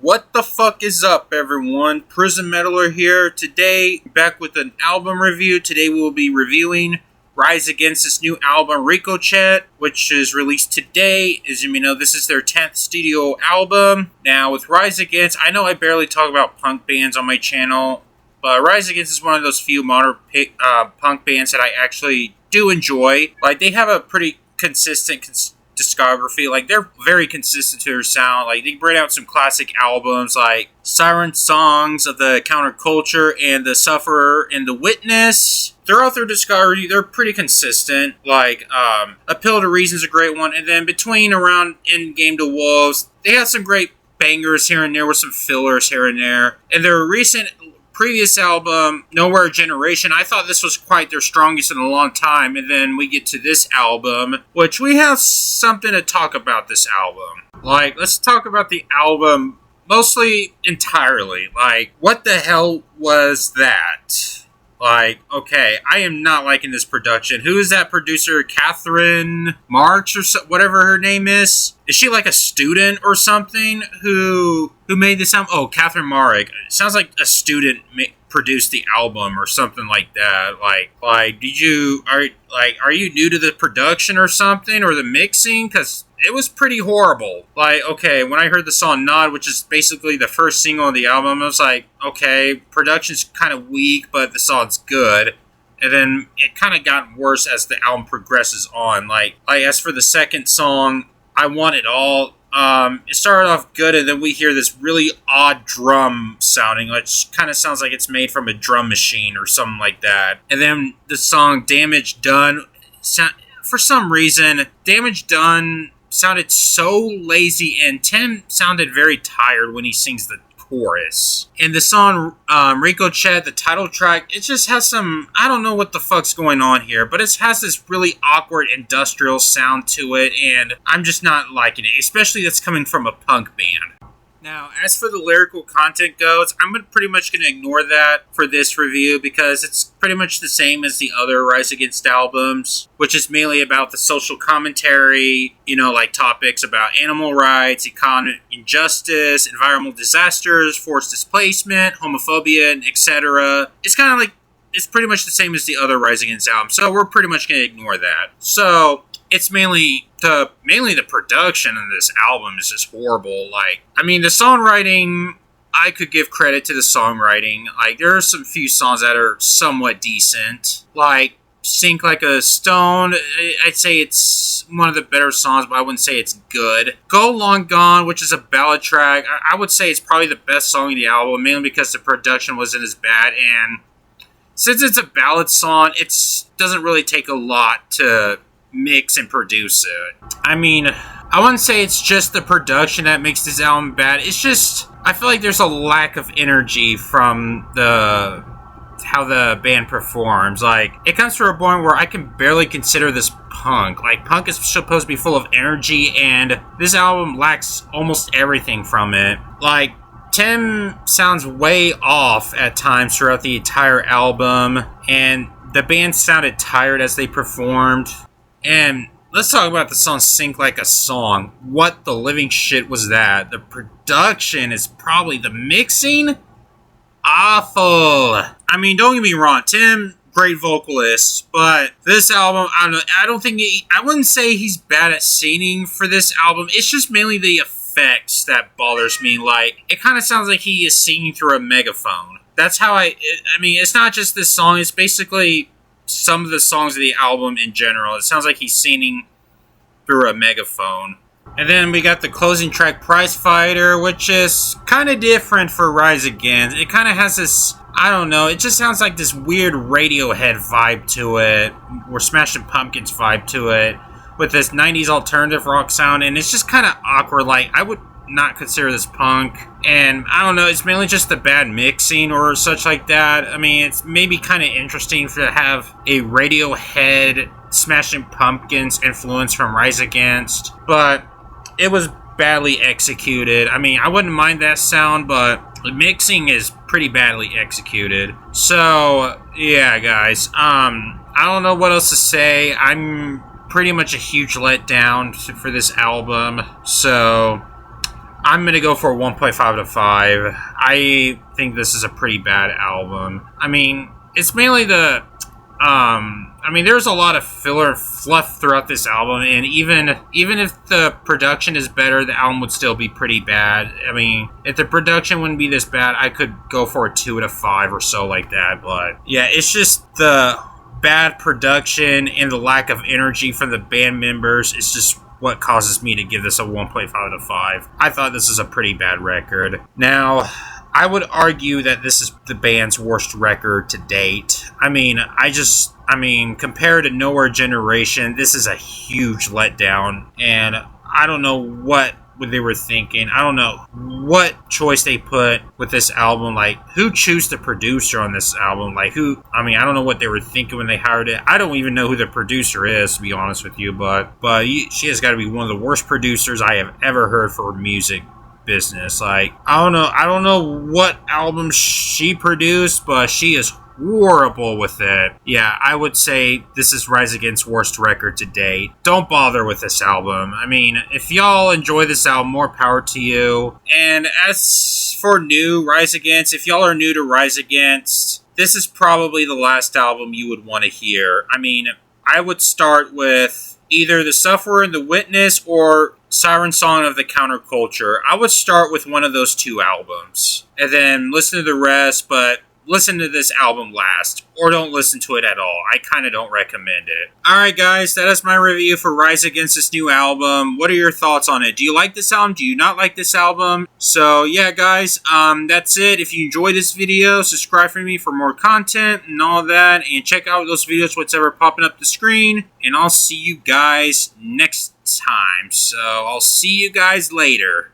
What the fuck is up, everyone? Prison Metaler here. Today, back with an album review. Today we will be reviewing Rise Against's new album, Ricochet, which is released today. As you may know, this is their 10th studio album. Now, with Rise Against, I know I barely talk about punk bands on my channel, but Rise Against is one of those few modern punk bands that I actually do enjoy. Like, they have a pretty consistent discography. Like, they're very consistent to their sound. Like, they bring out some classic albums like Siren Songs of the Counterculture and The Sufferer and The Witness. Throughout their discography, they're pretty consistent. Like, Appeal to Reason is a great one. And then between around Endgame to Wolves, they have some great bangers here and there with some fillers here and there. And their previous album, Nowhere Generation, I thought this was quite their strongest in a long time. And then we get to this album, which we have something to talk about this album. Like, let's talk about the album mostly entirely. Like, what the hell was that? Like, okay, I am not liking this production. Who is that producer? Catherine March or whatever her name is? Is she like a student or something who made this album? Oh, Catherine Marek. It sounds like a student produced the album or something like that. Like, are you new to the production or something, or the mixing? Because it was pretty horrible. Like, okay, when I heard the song Nod, which is basically the first single of the album, I was like, okay, production's kind of weak, but the song's good. And then it kind of got worse as the album progresses on. Like as for the second song, I Want It All, it started off good, and then we hear this really odd drum sounding, which kind of sounds like it's made from a drum machine or something like that. And then the song Damage Done, for some reason, Damage Done sounded so lazy, and Tim sounded very tired when he sings the chorus. And the song Ricochet, the title track, it just has some, I don't know what the fuck's going on here, but it has this really awkward industrial sound to it, and I'm just not liking it, especially that's coming from a punk band. Now, as for the lyrical content goes, I'm pretty much going to ignore that for this review because it's pretty much the same as the other Rise Against albums, which is mainly about the social commentary, like topics about animal rights, economic injustice, environmental disasters, forced displacement, homophobia, etc. It's kind of like, it's pretty much the same as the other Rise Against albums, so we're pretty much going to ignore that. So, it's mainly the production of this album is just horrible. Like, I mean, the songwriting, I could give credit to the songwriting. Like, there are some few songs that are somewhat decent. Like, Sink Like a Stone, I'd say it's one of the better songs, but I wouldn't say it's good. Go Long Gone, which is a ballad track, I would say it's probably the best song in the album, mainly because the production wasn't as bad, and since it's a ballad song, it doesn't really take a lot to mix and produce it. I mean, I wouldn't say it's just the production that makes this album bad. It's just, I feel like there's a lack of energy from how the band performs. Like, it comes to a point where I can barely consider this punk. Like, punk is supposed to be full of energy, and this album lacks almost everything from it. Like, Tim sounds way off at times throughout the entire album, and the band sounded tired as they performed. And let's talk about the song Sink Like a Song. What the living shit was that? The production is probably the mixing. Awful. I mean, don't get me wrong. Tim, great vocalist. But this album, I wouldn't say he's bad at singing for this album. It's just mainly the effects that bothers me. Like, it kind of sounds like he is singing through a megaphone. That's how I mean, it's not just this song. It's basically some of the songs of the album in general. It sounds like he's singing through a megaphone. And then we got the closing track, Prize Fighter, which is kind of different for Rise Against. It kind of has this, I don't know, it just sounds like this weird Radiohead vibe to it, or Smashing Pumpkins vibe to it, with this 90s alternative rock sound, and it's just kind of awkward. Like, I would not consider this punk, and I don't know, it's mainly just the bad mixing or such like that. I mean, it's maybe kind of interesting to have a Radiohead, Smashing Pumpkins influence from Rise Against, but it was badly executed. I mean, I wouldn't mind that sound, but the mixing is pretty badly executed. So, yeah, guys, I don't know what else to say. I'm pretty much a huge letdown for this album, so I'm going to go for a 1.5 out of 5. I think this is a pretty bad album. I mean, it's mainly the... I mean, there's a lot of filler fluff throughout this album, and even if the production is better, the album would still be pretty bad. I mean, if the production wouldn't be this bad, I could go for a 2 out of 5 or so like that, but yeah, it's just the bad production and the lack of energy from the band members. It's just what causes me to give this a 1.5 out of 5. I thought this is a pretty bad record. Now, I would argue that this is the band's worst record to date. I mean, compared to Nowhere Generation, this is a huge letdown, and I don't know what they were thinking. I don't know what choice they put with this album. Like, who chose the producer on this album? Like, I don't know what they were thinking when they hired it. I don't even know who the producer is, to be honest with you, but she has got to be one of the worst producers I have ever heard for music business. Like, I don't know what album she produced, but she is horrible with it. Yeah, I would say this is Rise Against's worst record to date. Don't bother with this album. I mean, if y'all enjoy this album, more power to you. And as for new Rise Against, if y'all are new to Rise Against, this is probably the last album you would want to hear. I mean, I would start with either The Sufferer and the Witness or Siren Song of the Counterculture. I would start with one of those two albums and then listen to the rest, but listen to this album last, or don't listen to it at all. I kind of don't recommend it. Alright guys, that is my review for Rise Against this new album. What are your thoughts on it? Do you like this album? Do you not like this album? So yeah guys, that's it. If you enjoyed this video, subscribe for me for more content and all that, and check out those videos, whatever popping up the screen, and I'll see you guys next time. So I'll see you guys later.